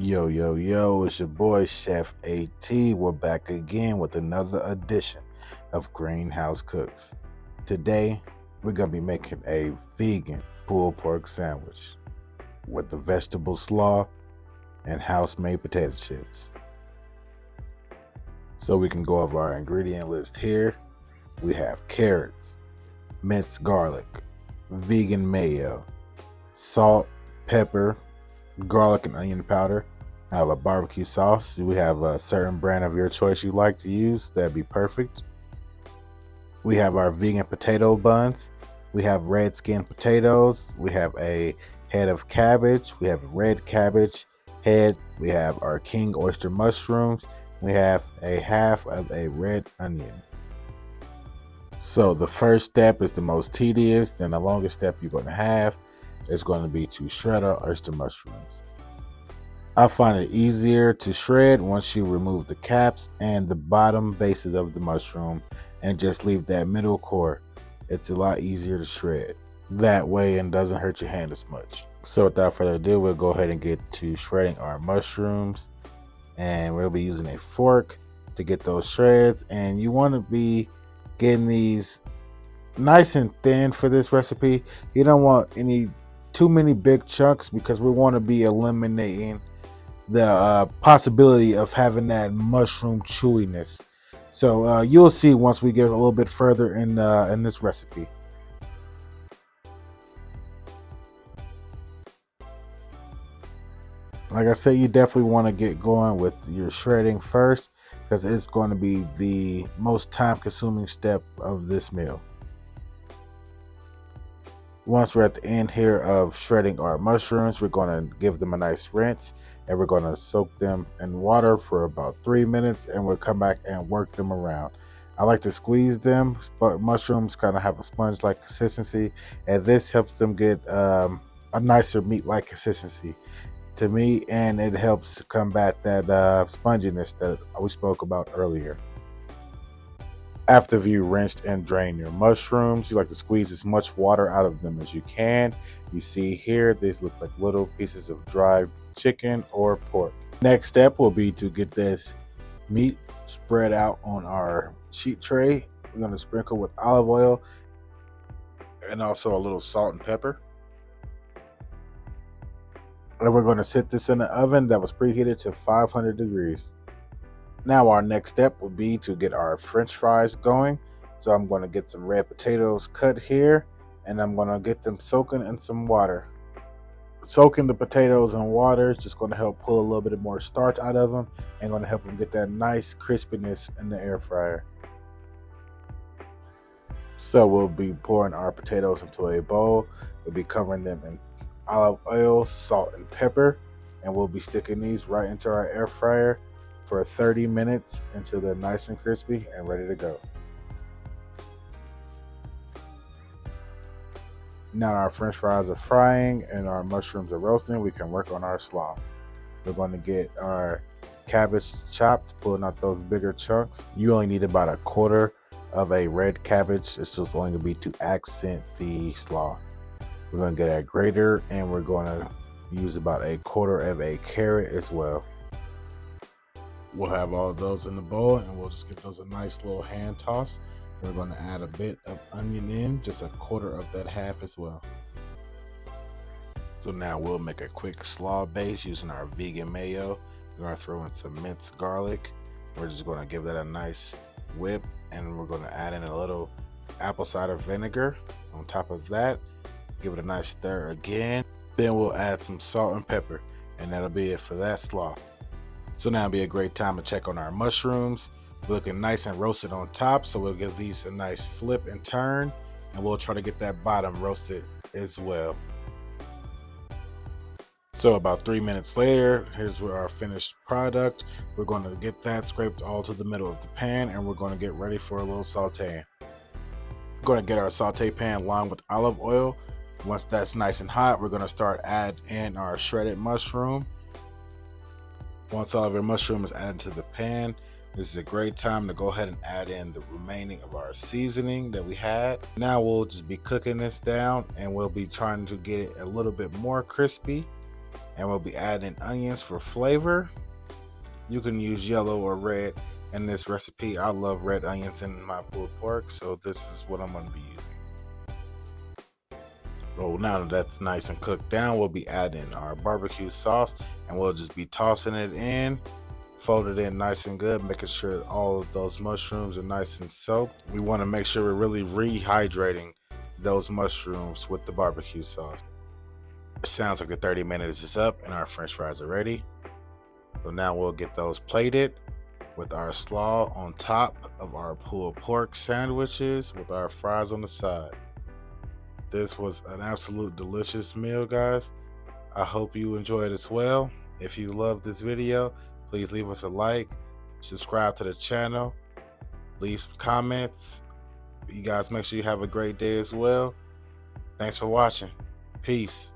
Yo, yo, yo, it's your boy Chef AT. We're back again with another edition of Greenhouse Cooks. Today, we're going to be making a vegan pulled pork sandwich with the vegetable slaw and house-made potato chips. So we can go over our ingredient list here. We have carrots, minced garlic, vegan mayo, salt, pepper, garlic and onion powder. I have a barbecue sauce. We have a certain brand of your choice you like to use. That'd be perfect. We have our vegan potato buns. We have red skin potatoes. We have a head of cabbage. We have a red cabbage head. We have our king oyster mushrooms. We have a half of a red onion. So the first step is the most tedious, then the longest step you're going to have is going to be to shred our oyster mushrooms. I find it easier to shred once you remove the caps and the bottom bases of the mushroom and just leave that middle core. It's a lot easier to shred that way and doesn't hurt your hand as much. So without further ado, we'll go ahead and get to shredding our mushrooms, and we'll be using a fork to get those shreds. And you want to be getting these nice and thin for this recipe. You don't want too many big chunks because we want to be eliminating the possibility of having that mushroom chewiness. So you'll see once we get a little bit further in this recipe. Like I said, you definitely want to get going with your shredding first because it's going to be the most time-consuming step of this meal. Once we're at the end here of shredding our mushrooms, we're going to give them a nice rinse, and we're going to soak them in water for about 3 minutes, and we'll come back and work them around. I like to squeeze them, but mushrooms kind of have a sponge-like consistency, and this helps them get a nicer meat-like consistency to me, and it helps combat that sponginess that we spoke about earlier. After you rinsed and drained your mushrooms, you like to squeeze as much water out of them as you can. You see here, these look like little pieces of dry chicken or pork. Next step will be to get this meat spread out on our sheet tray. We're going to sprinkle with olive oil and also a little salt and pepper. And we're going to set this in the oven that was preheated to 500 degrees. Now our next step will be to get our French fries going. So I'm going to get some red potatoes cut here, and I'm going to get them soaking in some water. Soaking the potatoes in water is just going to help pull a little bit more starch out of them and going to help them get that nice crispiness in the air fryer. So we'll be pouring our potatoes into a bowl. We'll be covering them in olive oil, salt, and pepper, and we'll be sticking these right into our air fryer for 30 minutes until they're nice and crispy and ready to go. Now our French fries are frying and our mushrooms are roasting, we can work on our slaw. We're going to get our cabbage chopped, pulling out those bigger chunks. You only need about a quarter of a red cabbage. It's just only going to be to accent the slaw. We're going to get a grater, and we're going to use about a quarter of a carrot as well. We'll have all of those in the bowl, and we'll just give those a nice little hand toss. We're going to add a bit of onion in, just a quarter of that half as well. So now we'll make a quick slaw base using our vegan mayo. We're going to throw in some minced garlic. We're just going to give that a nice whip, and we're going to add in a little apple cider vinegar on top of that. Give it a nice stir again. Then we'll add some salt and pepper, and that'll be it for that slaw. So now it'll be a great time to check on our mushrooms. We're looking nice and roasted on top, so we'll give these a nice flip and turn, and we'll try to get that bottom roasted as well. So about 3 minutes later, here's our finished product. We're going to get that scraped all to the middle of the pan, and we're going to get ready for a little sauteing. We're going to get our saute pan lined with olive oil. Once that's nice and hot, we're going to start adding in our shredded mushroom. Once all of our mushroom is added to the pan, this is a great time to go ahead and add in the remaining of our seasoning that we had. Now we'll just be cooking this down, and we'll be trying to get it a little bit more crispy. And we'll be adding onions for flavor. You can use yellow or red in this recipe. I love red onions in my pulled pork, so this is what I'm going to be using. Well, now that that's nice and cooked down, we'll be adding our barbecue sauce, and we'll just be tossing it in, fold it in nice and good, making sure all of those mushrooms are nice and soaked. We want to make sure we're really rehydrating those mushrooms with the barbecue sauce. It sounds like the 30 minutes is up and our french fries are ready. So now we'll get those plated with our slaw on top of our pulled pork sandwiches with our fries on the side. This was an absolute delicious meal, guys. I hope you enjoyed as well. If you loved this video, please leave us a like, subscribe to the channel, leave some comments. You guys make sure you have a great day as well. Thanks for watching. Peace.